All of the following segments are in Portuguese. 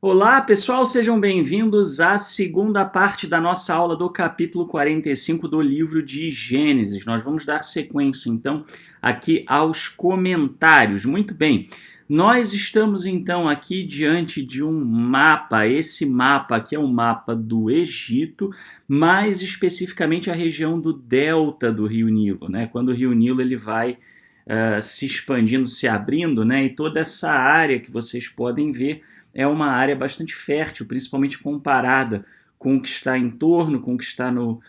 Olá, pessoal, sejam bem-vindos à segunda parte da nossa aula do capítulo 45 do livro de Gênesis. Nós vamos dar sequência, então, aqui aos comentários. Muito bem, nós estamos, então, aqui diante de um mapa. Esse mapa aqui é um mapa do Egito, mais especificamente a região do delta do Rio Nilo, né? Quando o Rio Nilo ele vai se expandindo, se abrindo, né? E toda essa área que vocês podem ver é uma área bastante fértil, principalmente comparada com o que está em torno, com o que está no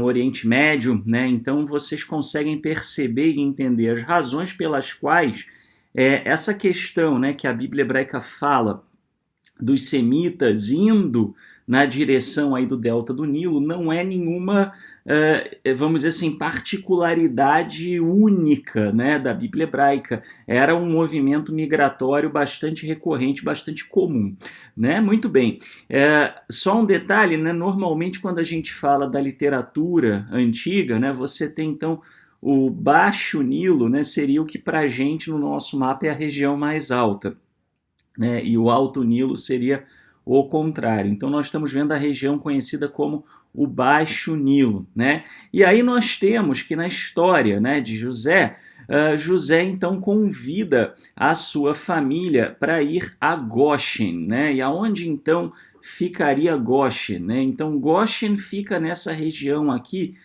Oriente Médio, né? Então vocês conseguem perceber e entender as razões pelas quais essa questão, né, que a Bíblia hebraica fala dos semitas indo na direção aí do delta do Nilo não é nenhuma, vamos dizer assim, particularidade única, né, da Bíblia hebraica. Era um movimento migratório bastante recorrente, bastante comum, né? Muito bem. Só um detalhe, né? Normalmente quando a gente fala da literatura antiga, né, você tem então o Baixo Nilo, né, seria o que para a gente no nosso mapa é a região mais alta, né? E o Alto Nilo seria o contrário. Então nós estamos vendo a região conhecida como o Baixo Nilo, né? E aí nós temos que na história, né, de José, José então convida a sua família para ir a Goshen, né? E aonde então ficaria Goshen, né? Então Goshen fica nessa região aqui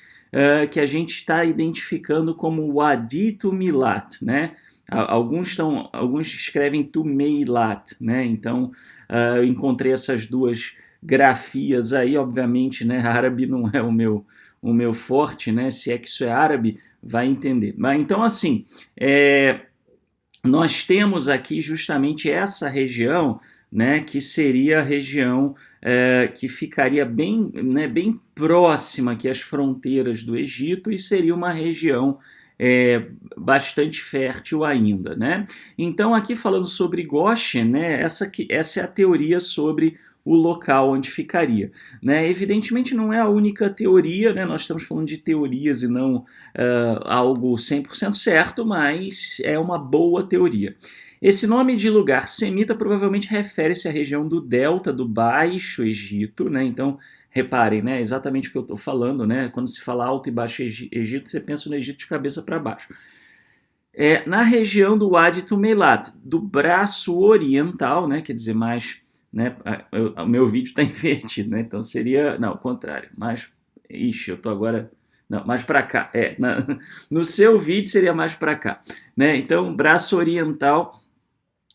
que a gente está identificando como Wadi Tumilat, né? Alguns escrevem Tumeilat, né? Então eu encontrei essas duas grafias aí, obviamente, né? Árabe não é o meu forte, né? Se é que isso é árabe, vai entender. Mas então assim, nós temos aqui justamente essa região, né? Que seria a região que ficaria bem, né, bem próxima aqui às fronteiras do Egito e seria uma região bastante fértil ainda, né? Então aqui falando sobre Goshen, né, essa é a teoria sobre o local onde ficaria, né? Evidentemente não é a única teoria, né? Nós estamos falando de teorias e não algo 100% certo, mas é uma boa teoria. Esse nome de lugar semita provavelmente refere-se à região do delta do Baixo Egito, né? Então reparem, né, exatamente o que eu estou falando, né? Quando se fala Alto e Baixo Egito, você pensa no Egito de cabeça para baixo. Na região do Wadi Tumilat, do braço oriental, né, quer dizer, mais, né, o meu vídeo está invertido, né, então seria, não, o contrário, mais, ixi, eu estou agora, não, mais para cá, no seu vídeo seria mais para cá, né, então braço oriental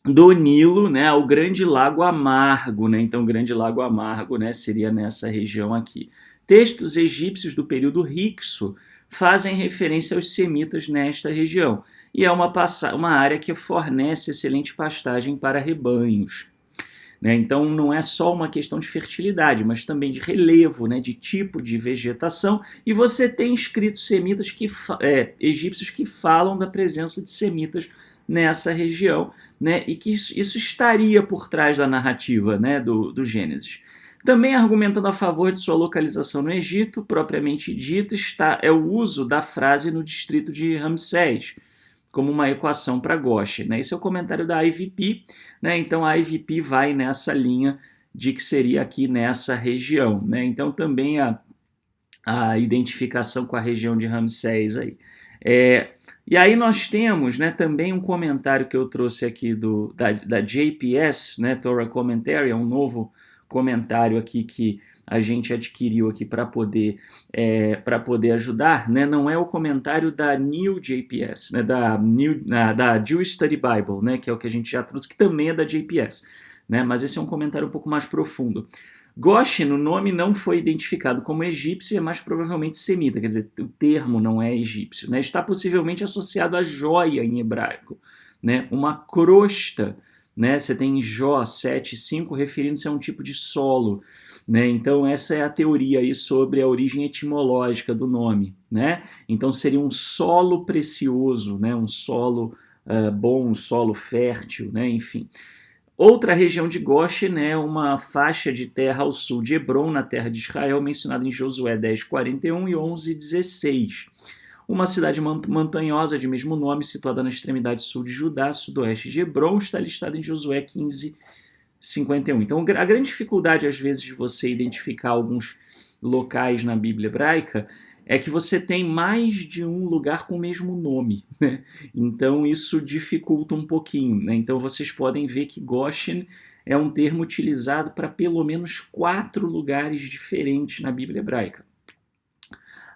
do Nilo, né, ao Grande Lago Amargo, né? Então, o Grande Lago Amargo, né, seria nessa região aqui. Textos egípcios do período Hyksos fazem referência aos semitas nesta região, e é uma área que fornece excelente pastagem para rebanhos, né? Então, não é só uma questão de fertilidade, mas também de relevo, né, de tipo de vegetação, e você tem escritos semitas egípcios que falam da presença de semitas nessa região, né, e que isso estaria por trás da narrativa, né, do Gênesis. Também argumentando a favor de sua localização no Egito, propriamente dita, é o uso da frase no distrito de Ramsés, como uma equação para Goshen, né? Esse é o comentário da IVP, né? Então a IVP vai nessa linha de que seria aqui nessa região, né? Então também a identificação com a região de Ramsés aí. E aí nós temos, né, também um comentário que eu trouxe aqui da JPS, né, Torah Commentary, é um novo comentário aqui que a gente adquiriu aqui para poder ajudar, né? Não é o comentário da New JPS, né? da Jewish Study Bible, né? Que é o que a gente já trouxe, que também é da JPS, né? Mas esse é um comentário um pouco mais profundo. Goshen, o nome não foi identificado como egípcio e é mais provavelmente semita, quer dizer, o termo não é egípcio, né? Está possivelmente associado a joia em hebraico, né? Uma crosta, né? Você tem Jó 7:5 referindo-se a um tipo de solo, né? Então essa é a teoria aí sobre a origem etimológica do nome, né? Então seria um solo precioso, né? Um solo bom, um solo fértil, né? Enfim. Outra região de Goshen é uma faixa de terra ao sul de Hebron, na terra de Israel, mencionada em Josué 10:41 e 11:16. Uma cidade montanhosa de mesmo nome, situada na extremidade sul de Judá, sudoeste de Hebron, está listada em Josué 15, 51. Então, a grande dificuldade, às vezes, de você identificar alguns locais na Bíblia hebraica é que você tem mais de um lugar com o mesmo nome, né? Então, isso dificulta um pouquinho, né? Então, vocês podem ver que Goshen é um termo utilizado para pelo menos 4 lugares diferentes na Bíblia hebraica.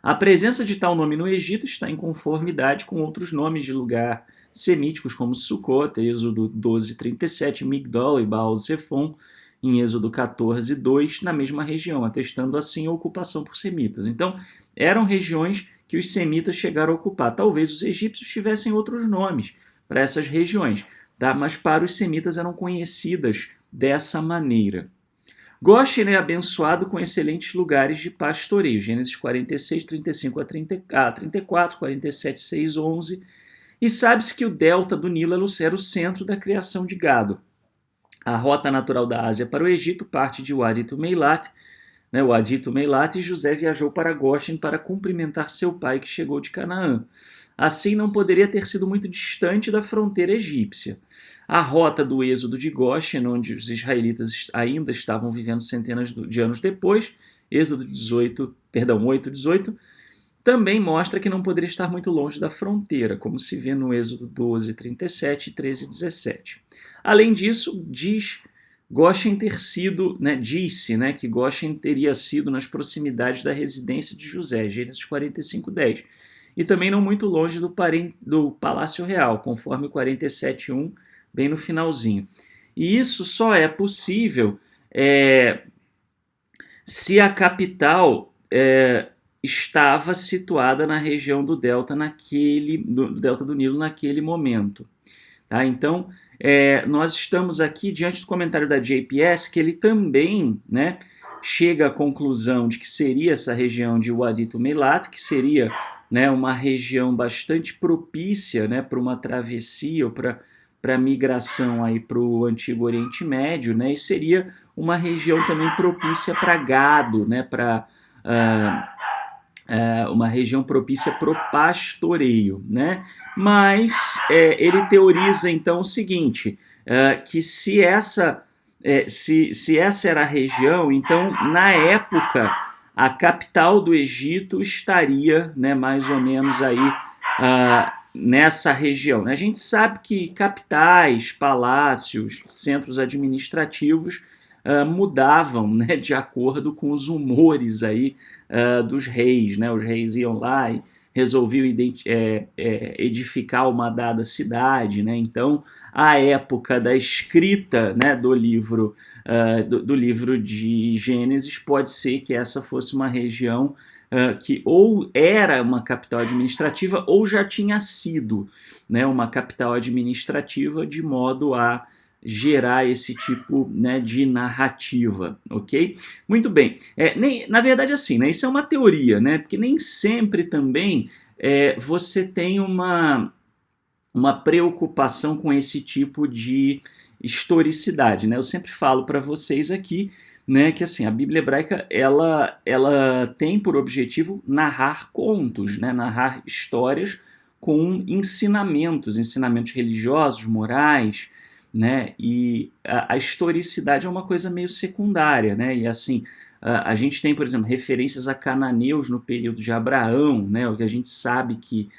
A presença de tal nome no Egito está em conformidade com outros nomes de lugar semíticos, como Sucot, Êxodo 12:37, Migdol e Baal-Zephon, em Êxodo 14:2, na mesma região, atestando assim a ocupação por semitas. Então, eram regiões que os semitas chegaram a ocupar. Talvez os egípcios tivessem outros nomes para essas regiões, tá? Mas para os semitas eram conhecidas dessa maneira. Goshen é abençoado com excelentes lugares de pastoreio, Gênesis 46, 35 a 34, 47, 6, 11, e sabe-se que o delta do Nilo era o centro da criação de gado. A rota natural da Ásia para o Egito parte de Wadi Tumeilat, né, e José viajou para Goshen para cumprimentar seu pai que chegou de Canaã. Assim não poderia ter sido muito distante da fronteira egípcia. A rota do êxodo de Goshen, onde os israelitas ainda estavam vivendo centenas de anos depois, Êxodo 8:18, também mostra que não poderia estar muito longe da fronteira, como se vê no Êxodo 12:37 e 13:17. Além disso, disse que Goshen teria sido nas proximidades da residência de José, Gênesis 45:10, e também não muito longe do Palácio Real, conforme 47:1, bem no finalzinho. E isso só é possível se a capital estava situada na região do delta do Nilo naquele momento. Tá? Então, nós estamos aqui diante do comentário da JPS, que ele também, né, chega à conclusão de que seria essa região de Wadi Tumeilat, que seria, né, uma região bastante propícia, né, para uma travessia ou para migração para o Antigo Oriente Médio, né, e seria uma região também propícia para gado, né, uma região propícia para o pastoreio, né? Mas ele teoriza então o seguinte, que se essa era a região, então na época a capital do Egito estaria, né, mais ou menos aí nessa região. A gente sabe que capitais, palácios, centros administrativos mudavam, né, de acordo com os humores aí, dos reis. Né? Os reis iam lá e resolviam edificar uma dada cidade. Né? Então, a época da escrita, né, do livro de Gênesis, pode ser que essa fosse uma região que ou era uma capital administrativa ou já tinha sido, né, uma capital administrativa, de modo a gerar esse tipo, né, de narrativa, ok? Muito bem. Na verdade, assim, né, isso é uma teoria, né, porque nem sempre também você tem uma preocupação com esse tipo de historicidade, né? Eu sempre falo para vocês aqui, né, que assim, a Bíblia hebraica ela tem por objetivo narrar contos, né, narrar histórias com ensinamentos religiosos, morais, né, e a historicidade é uma coisa meio secundária, né, e assim, a gente tem, por exemplo, referências a cananeus no período de Abraão, né, o que a gente sabe que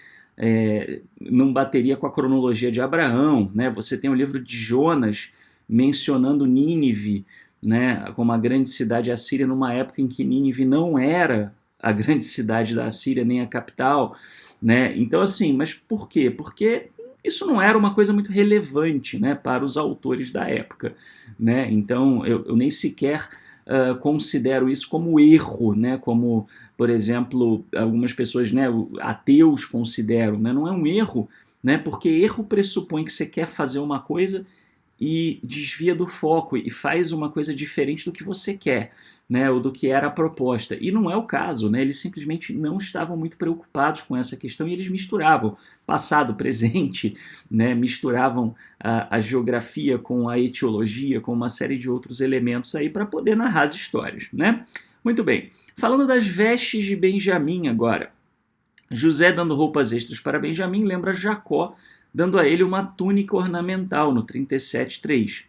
não bateria com a cronologia de Abraão, né, você tem o livro de Jonas mencionando Nínive, né, como a grande cidade assíria, numa época em que Nínive não era a grande cidade da Assíria, nem a capital, né, então assim, mas por quê? Porque isso não era uma coisa muito relevante, né, para os autores da época, né? Então eu nem sequer considero isso como erro, né? Como, por exemplo, algumas pessoas, né, ateus consideram, né? Não é um erro, né? Porque erro pressupõe que você quer fazer uma coisa e desvia do foco e faz uma coisa diferente do que você quer, né, ou do que era a proposta. E não é o caso, né, eles simplesmente não estavam muito preocupados com essa questão e eles misturavam passado, presente, né, misturavam a geografia com a etiologia, com uma série de outros elementos aí para poder narrar as histórias, né? Muito bem. Falando das vestes de Benjamim agora. José dando roupas extras para Benjamim lembra Jacó dando a ele uma túnica ornamental, no 37:3.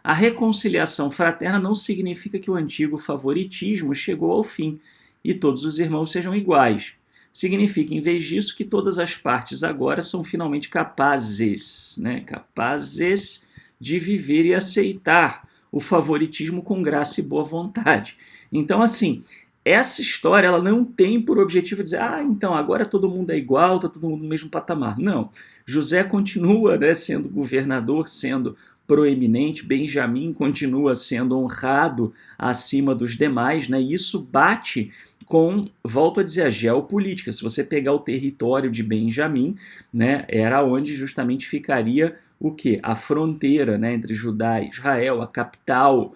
a reconciliação fraterna não significa que o antigo favoritismo chegou ao fim e todos os irmãos sejam iguais. Significa, em vez disso, que todas as partes agora são finalmente capazes, né? Capazes de viver e aceitar o favoritismo com graça e boa vontade. Então, assim, essa história ela não tem por objetivo dizer, então agora todo mundo é igual, está todo mundo no mesmo patamar. Não. José continua, né, sendo governador, sendo proeminente, Benjamim continua sendo honrado acima dos demais, né? E isso bate com, volto a dizer, a geopolítica. Se você pegar o território de Benjamim, né, era onde justamente ficaria o quê? A fronteira, né, entre Judá e Israel, a capital,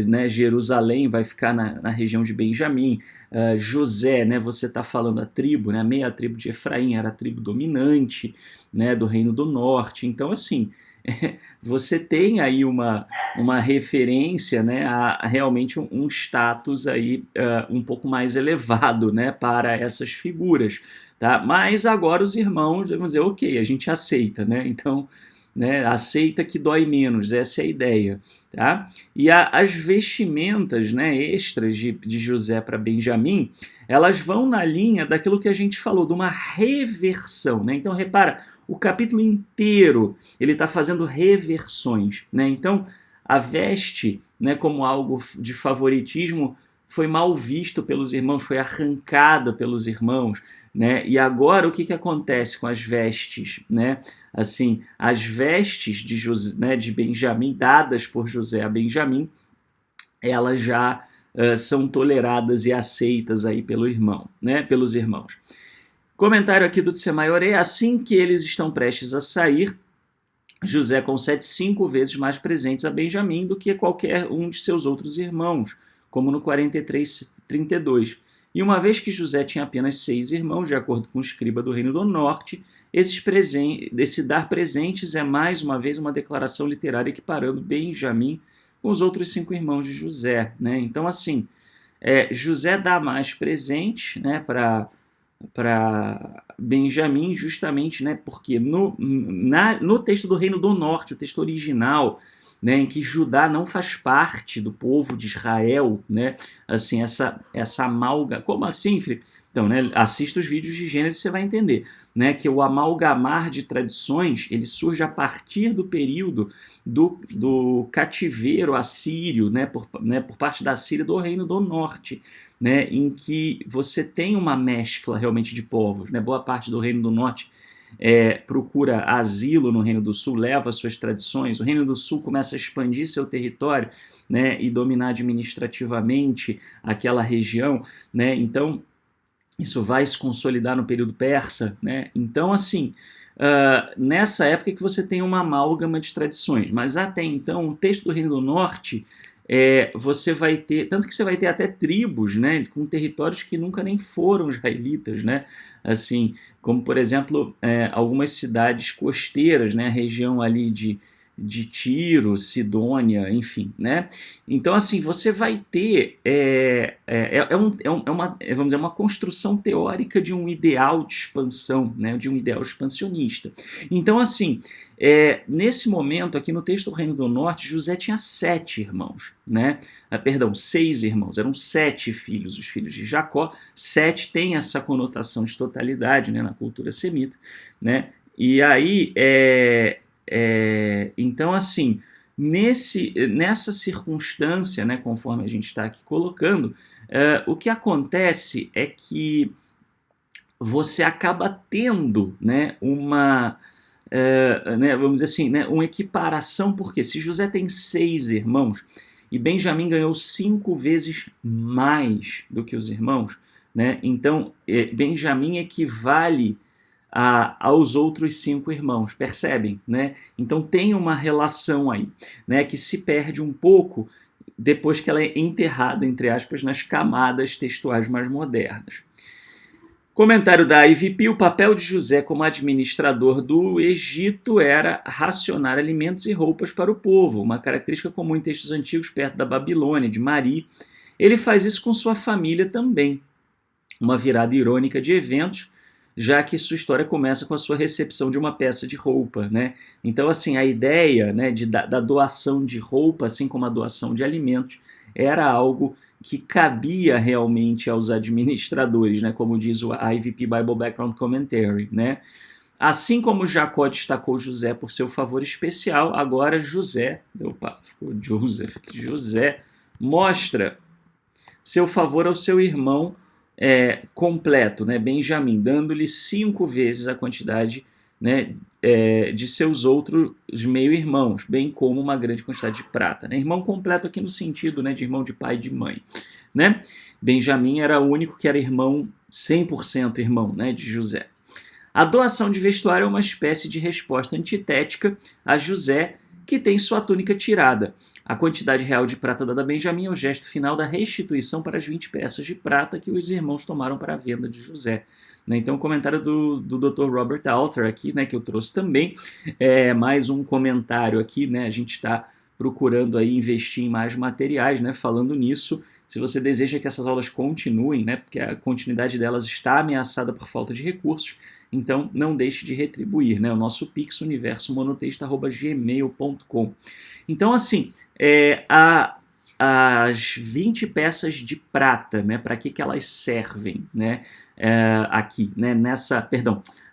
né, Jerusalém vai ficar na região de Benjamim. José, né, você está falando a tribo, né, meia tribo de Efraim era a tribo dominante, né, do Reino do Norte. Então, assim, você tem aí uma referência, né, a realmente um status aí, um pouco mais elevado, né, para essas figuras. Tá? Mas agora os irmãos vão dizer, ok, a gente aceita, né? Então, né, aceita que dói menos, essa é a ideia. Tá? E as vestimentas, né, extras de José para Benjamim, elas vão na linha daquilo que a gente falou, de uma reversão. Né? Então, repara, o capítulo inteiro ele está fazendo reversões. Né? Então, a veste, né, como algo de favoritismo, foi mal visto pelos irmãos, foi arrancada pelos irmãos. Né? E agora o que acontece com as vestes? Né? Assim, as vestes de, né, de Benjamim, dadas por José a Benjamim, elas já são toleradas e aceitas aí pelo irmão, né? Pelos irmãos. Comentário aqui do Tsemaior: assim que eles estão prestes a sair, José concede 5 vezes mais presentes a Benjamim do que a qualquer um de seus outros irmãos, como no 43:32. E uma vez que José tinha apenas 6 irmãos, de acordo com o escriba do Reino do Norte, esse dar presentes é mais uma vez uma declaração literária equiparando Benjamim com os outros 5 irmãos de José. Né? Então, assim, José dá mais presentes, né, para Benjamim, justamente, né, porque no texto do Reino do Norte, o texto original, né, em que Judá não faz parte do povo de Israel, né, assim, essa amalga... Como assim, Felipe? Então, né, assista os vídeos de Gênesis e você vai entender, né, que o amalgamar de tradições ele surge a partir do período do cativeiro assírio, né, por parte da Síria do Reino do Norte, né, em que você tem uma mescla realmente de povos. Né, boa parte do Reino do Norte procura asilo no Reino do Sul, leva suas tradições, o Reino do Sul começa a expandir seu território, né, e dominar administrativamente aquela região, né, então isso vai se consolidar no período persa, né, então assim, nessa época que você tem uma amálgama de tradições, mas até então o texto do Reino do Norte você vai ter, tanto que você vai ter até tribos, né, com territórios que nunca nem foram israelitas, né, assim, como por exemplo algumas cidades costeiras, né, a região ali de Tiro, Sidônia, enfim, né, então assim, você vai ter vamos dizer, uma construção teórica de um ideal de expansão, né, de um ideal expansionista. Então assim, nesse momento aqui no texto do Reino do Norte, José tinha 7 irmãos, né? 6 irmãos, eram 7 filhos, os filhos de Jacó. 7 tem essa conotação de totalidade, né, na cultura semita, né? E aí, então assim, nessa circunstância, né, conforme a gente está aqui colocando, o que acontece é que você acaba tendo, né, uma... né, vamos dizer assim, né, uma equiparação, porque se José tem 6 irmãos e Benjamim ganhou 5 vezes mais do que os irmãos, né, então Benjamim equivale aos outros 5 irmãos, percebem? Né? Então tem uma relação aí, né, que se perde um pouco depois que ela é enterrada, entre aspas, nas camadas textuais mais modernas. Comentário da IVP: o papel de José como administrador do Egito era racionar alimentos e roupas para o povo, uma característica comum em textos antigos perto da Babilônia, de Mari. Ele faz isso com sua família também. Uma virada irônica de eventos, já que sua história começa com a sua recepção de uma peça de roupa, né? Então, assim, a ideia, né, da doação de roupa, assim como a doação de alimentos, era algo que cabia realmente aos administradores, né, como diz o IVP Bible Background Commentary, né? Assim como Jacó destacou José por seu favor especial, agora José mostra seu favor ao seu irmão completo, né, Benjamim, dando-lhe 5 vezes a quantidade, né, de seus outros meio-irmãos, bem como uma grande quantidade de prata. Né? Irmão completo aqui no sentido, né, de irmão de pai e de mãe. Né? Benjamim era o único que era irmão, 100% irmão, né, de José. A doação de vestuário é uma espécie de resposta antitética a José, que tem sua túnica tirada. A quantidade real de prata dada a Benjamim é o gesto final da restituição para as 20 peças de prata que os irmãos tomaram para a venda de José. Então, o comentário do Dr. Robert Alter aqui, né, que eu trouxe também, mais um comentário aqui, né, a gente está procurando aí investir em mais materiais, né, falando nisso. Se você deseja que essas aulas continuem, né, porque a continuidade delas está ameaçada por falta de recursos, então não deixe de retribuir, né, o nosso Pix universomonoteísta@gmail.com. Então, assim, as 20 peças de prata, né, para que elas servem, né, aqui, né,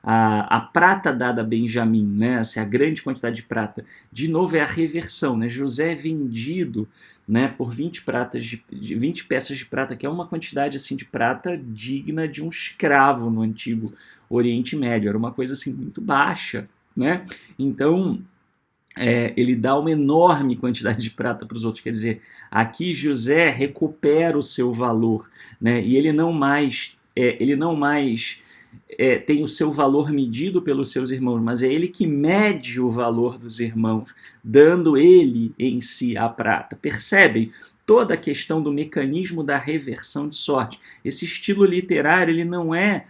a prata dada a Benjamim, né, assim, a grande quantidade de prata, de novo é a reversão, né, José é vendido, né, por 20 peças de prata, que é uma quantidade assim de prata digna de um escravo no antigo Oriente Médio, era uma coisa assim muito baixa, né, então ele dá uma enorme quantidade de prata para os outros, quer dizer, aqui José recupera o seu valor, né, e ele não mais tem o seu valor medido pelos seus irmãos, mas é ele que mede o valor dos irmãos, dando ele em si a prata. Percebem? Toda a questão do mecanismo da reversão de sorte. Esse estilo literário ele não é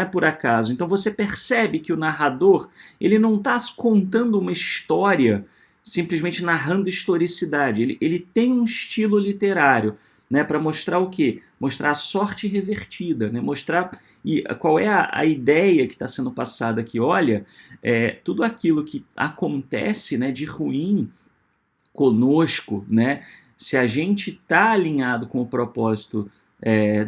por acaso. Então você percebe que o narrador ele não está contando uma história simplesmente narrando historicidade. Ele tem um estilo literário, né, para mostrar o quê? Mostrar a sorte revertida, né, mostrar qual é a ideia que está sendo passada aqui. Olha, tudo aquilo que acontece, né, de ruim conosco, né, se a gente está alinhado com o propósito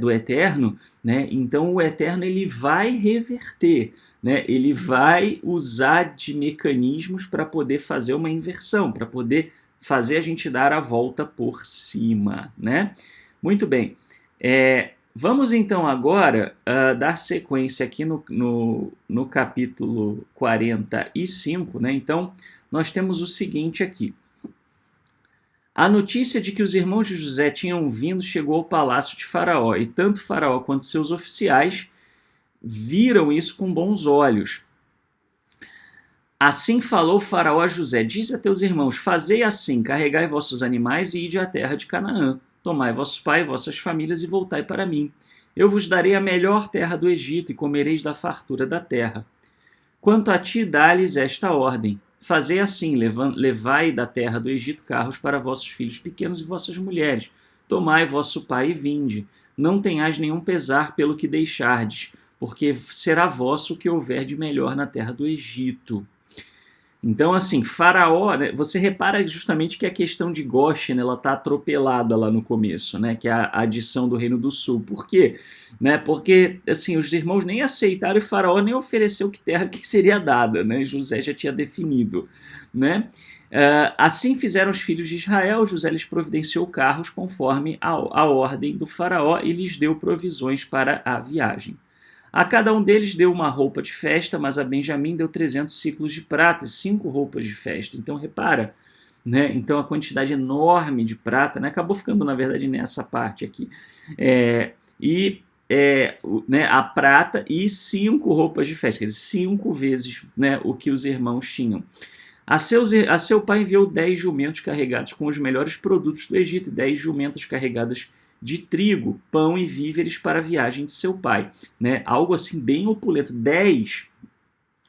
do Eterno, né, então o Eterno ele vai reverter, né, ele vai usar de mecanismos para poder fazer uma inversão, para poder fazer a gente dar a volta por cima, né? Muito bem. Vamos então agora dar sequência aqui no capítulo 45, né? Então, nós temos o seguinte aqui. A notícia de que os irmãos de José tinham vindo chegou ao palácio de Faraó, e tanto Faraó quanto seus oficiais viram isso com bons olhos. Assim falou Faraó a José: diz a teus irmãos, fazei assim, carregai vossos animais e ide à terra de Canaã. Tomai vosso pai e vossas famílias e voltai para mim. Eu vos darei a melhor terra do Egito e comereis da fartura da terra. Quanto a ti, dá-lhes esta ordem. Fazei assim, levai da terra do Egito carros para vossos filhos pequenos e vossas mulheres. Tomai vosso pai e vinde. Não tenhais nenhum pesar pelo que deixardes, porque será vosso o que houver de melhor na terra do Egito. Então, assim, Faraó, né, você repara justamente que a questão de Goshen ela está atropelada lá no começo, né, que é a adição do Reino do Sul. Por quê? Né, porque assim, os irmãos nem aceitaram e Faraó nem ofereceu que terra que seria dada, né, José já tinha definido. Né? Assim fizeram os filhos de Israel, José lhes providenciou carros conforme a ordem do Faraó e lhes deu provisões para a viagem. A cada um deles deu uma roupa de festa, mas a Benjamim deu 300 ciclos de prata e 5 roupas de festa. Então, repara, né? Então a quantidade enorme de prata, né? Acabou ficando, na verdade, nessa parte aqui. Né, a prata e 5 roupas de festa, quer dizer, 5 vezes, né, o que os irmãos tinham. A seu pai enviou 10 jumentos carregados com os melhores produtos do Egito e 10 jumentas carregadas de trigo, pão e víveres para a viagem de seu pai. Né? Algo assim bem opulento. 10,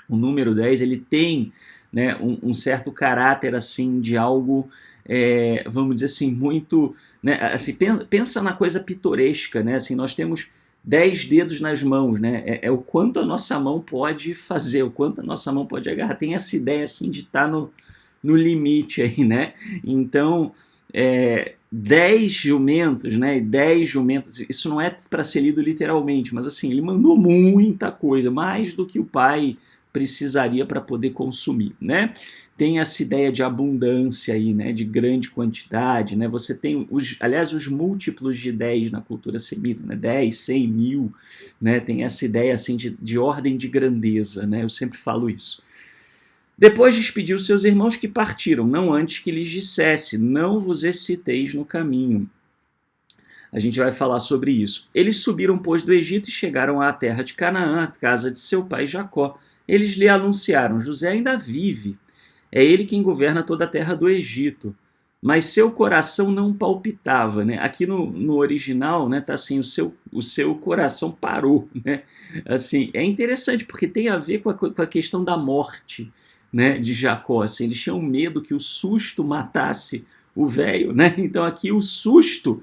o número 10, ele tem, né, um certo caráter assim de algo, vamos dizer assim, muito... Né, assim, pensa na coisa pitoresca. Né? Assim, nós temos 10 dedos nas mãos, né? É o quanto a nossa mão pode fazer, o quanto a nossa mão pode agarrar. Tem essa ideia assim de estar no limite aí, né? Então, 10 jumentos, né? 10 jumentos, isso não é para ser lido literalmente, mas assim, ele mandou muita coisa, mais do que o pai precisaria para poder consumir, né? Tem essa ideia de abundância aí, né? De grande quantidade, né? Você tem, os múltiplos de 10 na cultura semita, né? 10, 100, 1000, né? Tem essa ideia assim de ordem de grandeza, né? Eu sempre falo isso. Depois despediu seus irmãos que partiram, não antes que lhes dissesse, não vos exciteis no caminho. A gente vai falar sobre isso. Eles subiram, pois, do Egito e chegaram à terra de Canaã, a casa de seu pai Jacó. Eles lhe anunciaram, José ainda vive. É ele quem governa toda a terra do Egito. Mas seu coração não palpitava, né? Aqui no original, né, tá assim, o seu coração parou, né? Assim, é interessante porque tem a ver com a questão da morte, né, de Jacó. Assim, eles tinham medo que o susto matasse o velho, né? Então aqui o susto,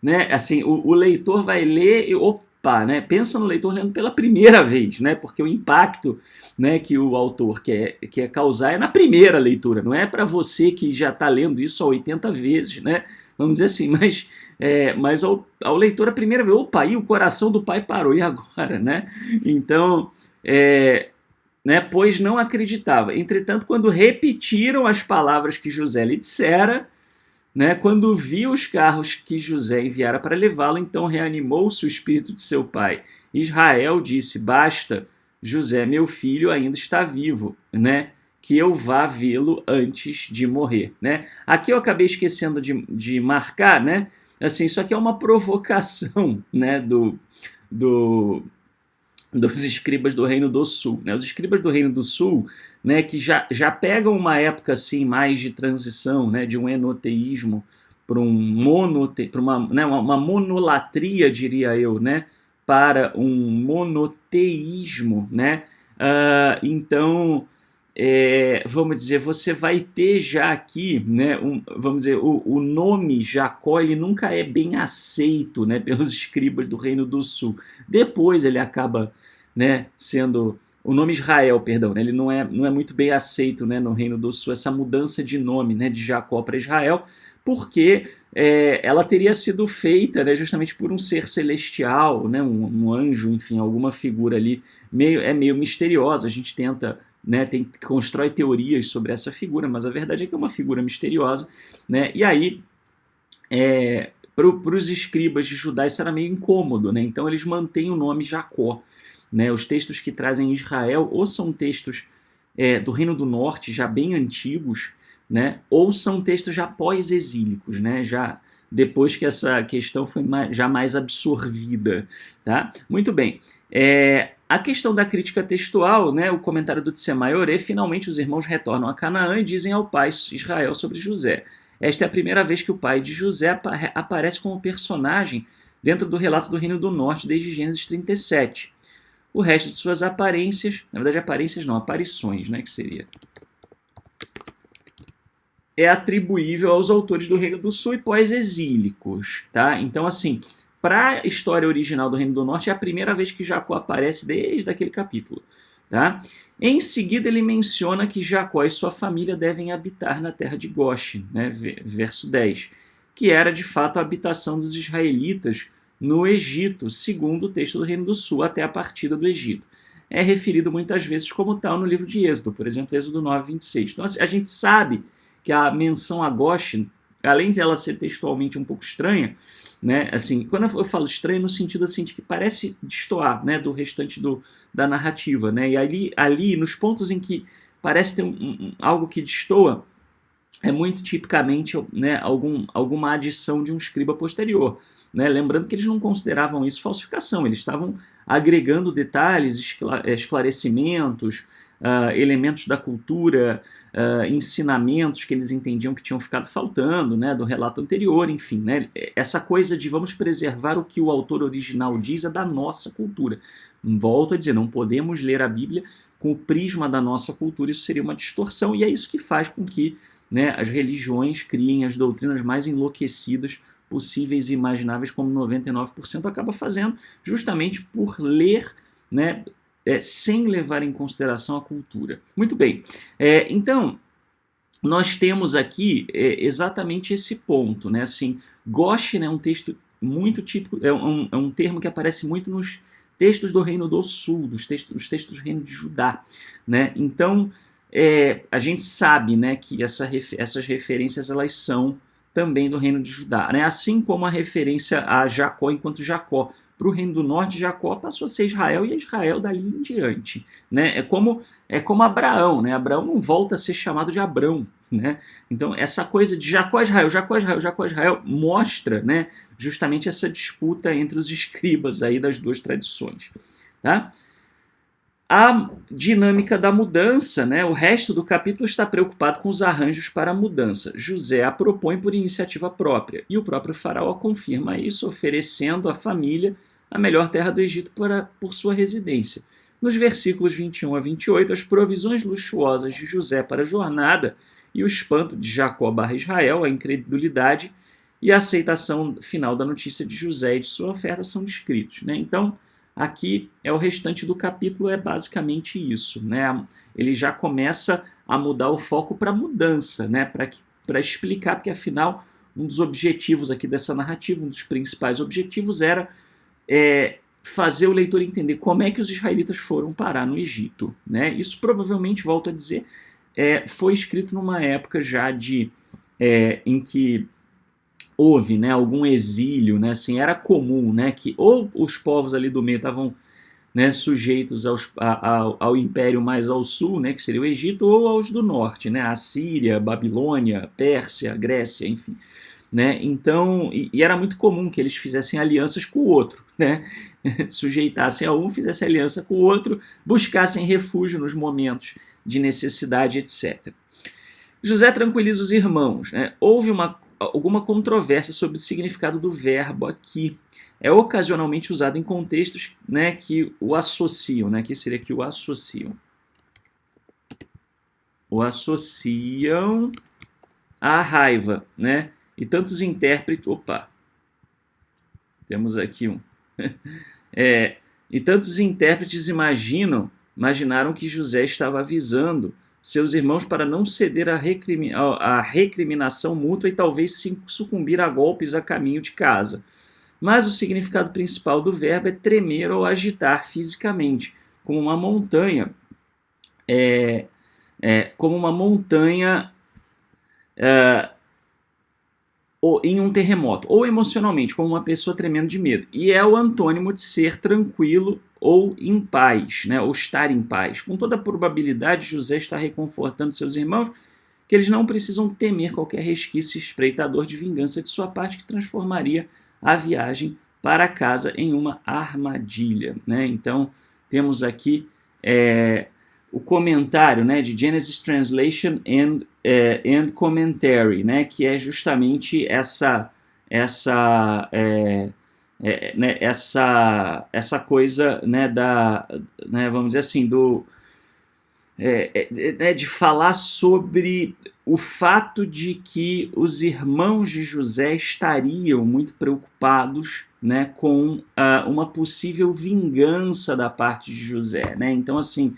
né? Assim, o leitor vai ler e opa, né? Pensa no leitor lendo pela primeira vez, né? Porque o impacto, né, que o autor quer causar é na primeira leitura, não é para você que já está lendo isso 80 vezes, né? Vamos dizer assim, mas ao leitor a primeira vez, opa, aí o coração do pai parou, e agora, né? Então, né, pois não acreditava. Entretanto, quando repetiram as palavras que José lhe dissera, né, quando viu os carros que José enviara para levá-lo, então reanimou-se o espírito de seu pai. Israel disse, basta, José, meu filho, ainda está vivo, né, que eu vá vê-lo antes de morrer. Né? Aqui eu acabei esquecendo de marcar, né, assim, isso aqui é uma provocação, né, dos escribas do Reino do Sul. Né? Os escribas do Reino do Sul, né, que já pegam uma época assim mais de transição, né, de um enoteísmo para uma monolatria, diria eu, né, para um monoteísmo. Né? Então, vamos dizer, você vai ter já aqui, né, vamos dizer, o nome Jacó ele nunca é bem aceito, né, pelos escribas do Reino do Sul. Depois ele acaba, né, sendo o nome Israel, perdão, né, ele não é muito bem aceito, né, no Reino do Sul, essa mudança de nome, né, de Jacó para Israel, porque ela teria sido feita, né, justamente por um ser celestial, né, um anjo, enfim, alguma figura ali meio misteriosa. A gente tenta, né, constrói teorias sobre essa figura, mas a verdade é que é uma figura misteriosa, né, e aí para os escribas de Judá isso era meio incômodo, né, então eles mantêm o nome Jacó. Né, os textos que trazem Israel ou são textos do Reino do Norte, já bem antigos, né, ou são textos já pós-exílicos, né, já depois que essa questão foi já mais absorvida. Tá? Muito bem. A questão da crítica textual, né, o comentário do Tsemayoré, finalmente os irmãos retornam a Canaã e dizem ao pai Israel sobre José. Esta é a primeira vez que o pai de José aparece como personagem dentro do relato do Reino do Norte desde Gênesis 37. O resto de suas aparências, na verdade aparências não, aparições, né, que seria, é atribuível aos autores do Reino do Sul e pós-exílicos. Tá? Então, assim, para a história original do Reino do Norte, é a primeira vez que Jacó aparece desde aquele capítulo. Tá? Em seguida, ele menciona que Jacó e sua família devem habitar na terra de Goshen, né? Verso 10, que era de fato a habitação dos israelitas no Egito, segundo o texto do Reino do Sul, até a partida do Egito. É referido muitas vezes como tal no livro de Êxodo, por exemplo, Êxodo 9, 26. Então, a gente sabe que a menção a Goshen, além de ela ser textualmente um pouco estranha, né, assim, quando eu falo estranho no sentido assim, de que parece destoar, né, do restante da narrativa, né, e ali nos pontos em que parece ter algo que destoa, é muito tipicamente, né, alguma adição de um escriba posterior. Né? Lembrando que eles não consideravam isso falsificação, eles estavam agregando detalhes, esclarecimentos, elementos da cultura, ensinamentos que eles entendiam que tinham ficado faltando, né, do relato anterior, enfim. Né? Essa coisa de vamos preservar o que o autor original diz é da nossa cultura. Volto a dizer, não podemos ler a Bíblia com o prisma da nossa cultura, isso seria uma distorção, e é isso que faz com que, né, as religiões criem as doutrinas mais enlouquecidas possíveis e imagináveis, como 99% acaba fazendo, justamente por ler, né, sem levar em consideração a cultura. Muito bem, então nós temos aqui exatamente esse ponto, né? Assim, Ghosh, né, é um texto muito típico, é um termo que aparece muito nos textos do Reino do Sul, os textos do Reino de Judá, né? Então, a gente sabe, né, que essas referências elas são também do Reino de Judá, né? Assim como a referência a Jacó enquanto Jacó. Para o Reino do Norte, Jacó passou a ser Israel e Israel dali em diante, né? É como Abraão, né? Abraão não volta a ser chamado de Abrão, né? Então, essa coisa de Jacó, Israel, Jacó, Israel, Jacó, Israel mostra, né, justamente essa disputa entre os escribas aí das duas tradições, tá? A dinâmica da mudança, né? O resto do capítulo está preocupado com os arranjos para a mudança. José a propõe por iniciativa própria, e o próprio faraó confirma isso, oferecendo à família a melhor terra do Egito por sua residência. Nos versículos 21 a 28, as provisões luxuosas de José para a jornada e o espanto de Jacó / Israel, a incredulidade e a aceitação final da notícia de José e de sua oferta são descritos, né? Então, aqui o restante do capítulo é basicamente isso, né? Ele já começa a mudar o foco para a mudança, né? Para explicar, porque afinal um dos objetivos aqui dessa narrativa, um dos principais objetivos era fazer o leitor entender como é que os israelitas foram parar no Egito, né? Isso provavelmente, volto a dizer, foi escrito numa época já em que houve, né, algum exílio, né, assim, era comum, né, que ou os povos ali do meio estavam, né, sujeitos ao império mais ao sul, né, que seria o Egito, ou aos do norte, né, a Síria, Babilônia, Pérsia, Grécia, enfim, né, então, e era muito comum que eles fizessem alianças com o outro, né, sujeitassem a um, fizessem aliança com o outro, buscassem refúgio nos momentos de necessidade, etc. José tranquiliza os irmãos, né, houve alguma controvérsia sobre o significado do verbo aqui. É ocasionalmente usado em contextos, né, que o associam, né, que seria que o associam. O associam à raiva, né? E tantos intérpretes... Opa! Temos aqui um... e tantos intérpretes imaginaram que José estava avisando seus irmãos para não ceder à recriminação mútua e talvez sucumbir a golpes a caminho de casa. Mas o significado principal do verbo é tremer ou agitar fisicamente, como uma montanha, em um terremoto, ou emocionalmente, como uma pessoa tremendo de medo. E é o antônimo de ser tranquilo ou em paz, né? Ou estar em paz. Com toda a probabilidade, José está reconfortando seus irmãos que eles não precisam temer qualquer resquício espreitador de vingança de sua parte que transformaria a viagem para casa em uma armadilha, né? Então, temos aqui o comentário, né, de Genesis Translation and Commentary, né, que é justamente essa coisa, né, vamos dizer assim, de falar sobre o fato de que os irmãos de José estariam muito preocupados, né, com uma possível vingança da parte de José, né? Então, assim,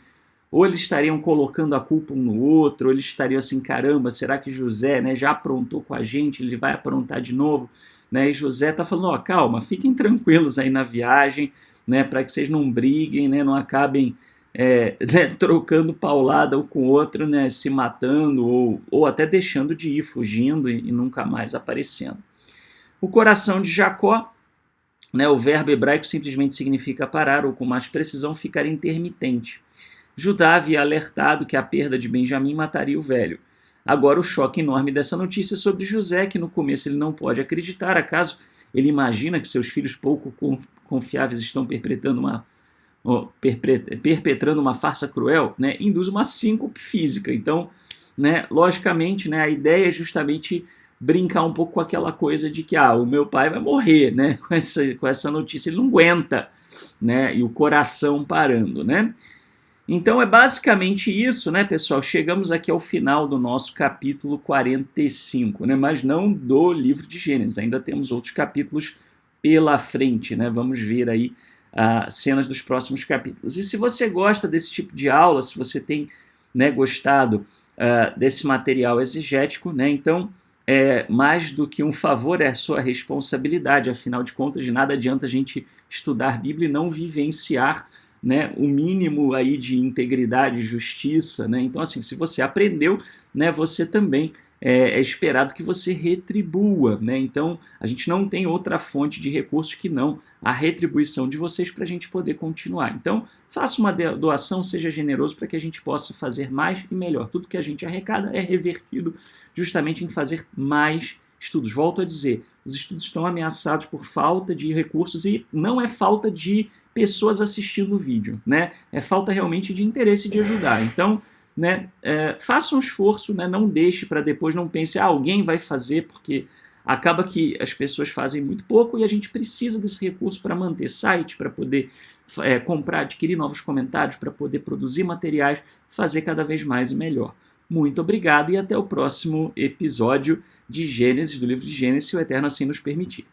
ou eles estariam colocando a culpa um no outro, ou eles estariam assim, caramba, será que José, né, já aprontou com a gente, ele vai aprontar de novo? Né? E José está falando, calma, fiquem tranquilos aí na viagem, né, para que vocês não briguem, né, não acabem né, trocando paulada um com o outro, né, se matando, ou até deixando de ir, fugindo e nunca mais aparecendo. O coração de Jacó, né, o verbo hebraico simplesmente significa parar, ou com mais precisão, ficar intermitente. Judá havia alertado que a perda de Benjamim mataria o velho. Agora o choque enorme dessa notícia sobre José, que no começo ele não pode acreditar, acaso ele imagina que seus filhos pouco confiáveis estão perpetrando uma farsa cruel, né, induz uma síncope física. Então, né, logicamente, né, a ideia é justamente brincar um pouco com aquela coisa de que o meu pai vai morrer, né, com essa notícia, ele não aguenta, né, e o coração parando, né. Então é basicamente isso, né, pessoal? Chegamos aqui ao final do nosso capítulo 45, né? Mas não do livro de Gênesis, ainda temos outros capítulos pela frente, né? Vamos ver aí cenas dos próximos capítulos. E se você gosta desse tipo de aula, se você tem, né, gostado desse material exegético, né, então mais do que um favor, é a sua responsabilidade. Afinal de contas, de nada adianta a gente estudar Bíblia e não vivenciar, né, o mínimo aí de integridade e justiça, né? Então, assim, se você aprendeu, né, você também é esperado que você retribua, né? Então, a gente não tem outra fonte de recursos que não a retribuição de vocês para a gente poder continuar. Então, faça uma doação, seja generoso para que a gente possa fazer mais e melhor. Tudo que a gente arrecada é revertido justamente em fazer mais estudos. Volto a dizer, os estudos estão ameaçados por falta de recursos e não é falta de pessoas assistindo o vídeo, né? É falta realmente de interesse de ajudar. Então, né, faça um esforço, né? Não deixe para depois, não pense, alguém vai fazer, porque acaba que as pessoas fazem muito pouco e a gente precisa desse recurso para manter site, para poder comprar, adquirir novos comentários, para poder produzir materiais, fazer cada vez mais e melhor. Muito obrigado e até o próximo episódio de Gênesis, do livro de Gênesis, se o Eterno assim nos permitir.